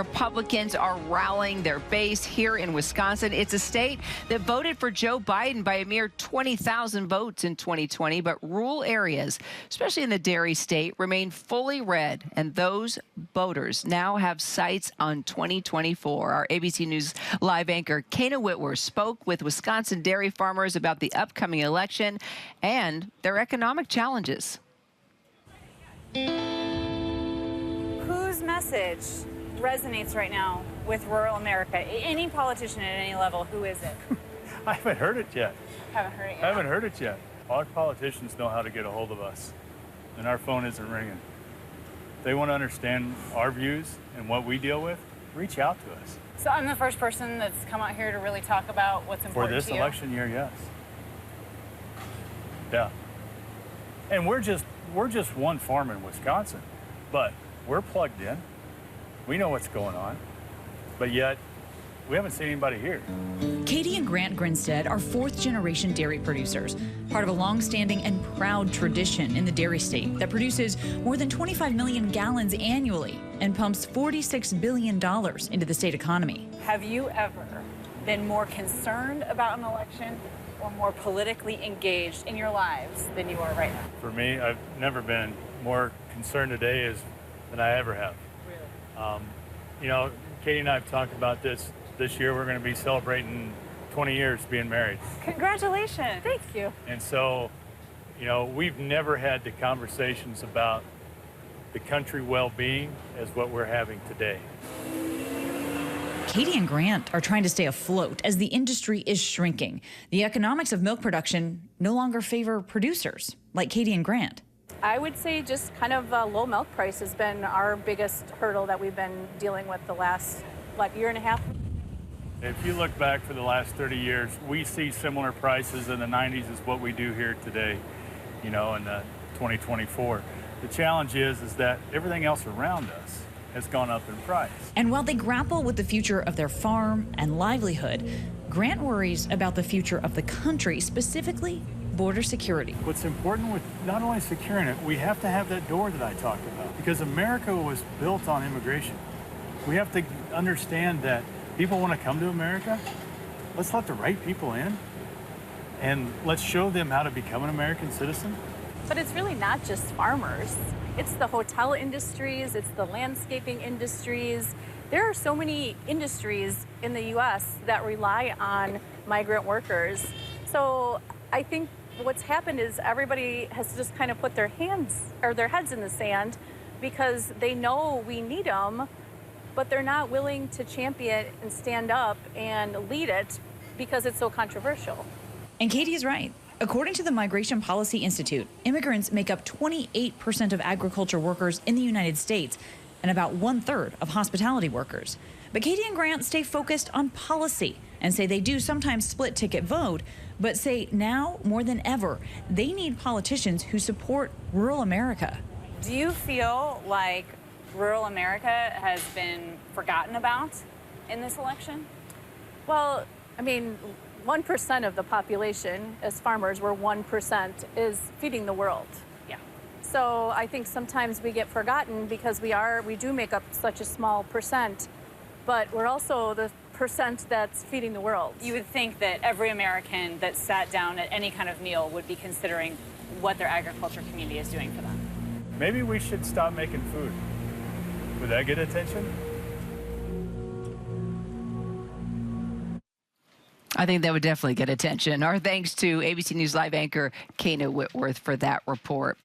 Republicans are rallying their base here in Wisconsin. It's a state that voted for Joe Biden by a mere 20,000 votes in 2020, but rural areas, especially in the dairy state, remain fully red, and those voters now have sights on 2024. Our ABC News live anchor, Katie Whitworth, spoke with Wisconsin dairy farmers about the upcoming election and their economic challenges. Whose message resonates right now with rural America? Any politician at any level, who is it? I haven't heard it yet. Haven't heard it yet. I haven't heard it yet. Our politicians know how to get a hold of us, and our phone isn't ringing. They want to understand our views and what we deal with. Reach out to us. So I'm the first person that's come out here to really talk about what's important for this to you. election year. Yes. Yeah. And we're just one farm in Wisconsin, but we're plugged in. We know what's going on, but yet we haven't seen anybody here. Katie and Grant Grinstead are fourth-generation dairy producers, part of a long-standing and proud tradition in the dairy state that produces more than 25 million gallons annually and pumps $46 billion into the state economy. Have you ever been more concerned about an election or more politically engaged in your lives than you are right now? For me, I've never been more concerned today than I ever have. You know, Katie and I have talked about this year. We're going to be celebrating 20 years being married. Congratulations. Thank you. And so, you know, we've never had the conversations about the country well-being as what we're having today. Katie and Grant are trying to stay afloat as the industry is shrinking. The economics of milk production no longer favor producers like Katie and Grant. I would say just kind of low milk price has been our biggest hurdle that we've been dealing with the last, year and a half. If you look back for the last 30 years, we see similar prices in the 90s as what we do here today, you know, in 2024. The challenge is that everything else around us has gone up in price. And while they grapple with the future of their farm and livelihood, Grant worries about the future of the country, specifically border security. What's important with not only securing it, we have to have that door that I talked about, because America was built on immigration. We have to understand that people want to come to America. Let's let the right people in, and let's show them how to become an American citizen. But it's really not just farmers. It's the hotel industries, it's the landscaping industries. There are so many industries in the U.S. that rely on migrant workers. So I think what's happened is everybody has just kind of put their heads in the sand because they know we need them, but they're not willing to champion and stand up and lead it because it's so controversial. And Katie is right. According to the Migration Policy Institute, immigrants make up 28% of agriculture workers in the United States and about 1/3 of hospitality workers. But Katie and Grant stay focused on policy and say they do sometimes split ticket vote, but say now more than ever, they need politicians who support rural America. Do you feel like rural America has been forgotten about in this election? Well, I mean, 1% of the population as farmers, where 1% is feeding the world. Yeah. So I think sometimes we get forgotten because we do make up such a small percent, but we're also the percent that's feeding the world. You would think that every American that sat down at any kind of meal would be considering what their agriculture community is doing for them. Maybe we should stop making food. Would that get attention? I think that would definitely get attention. Our thanks to ABC News Live anchor Katie Whitworth for that report.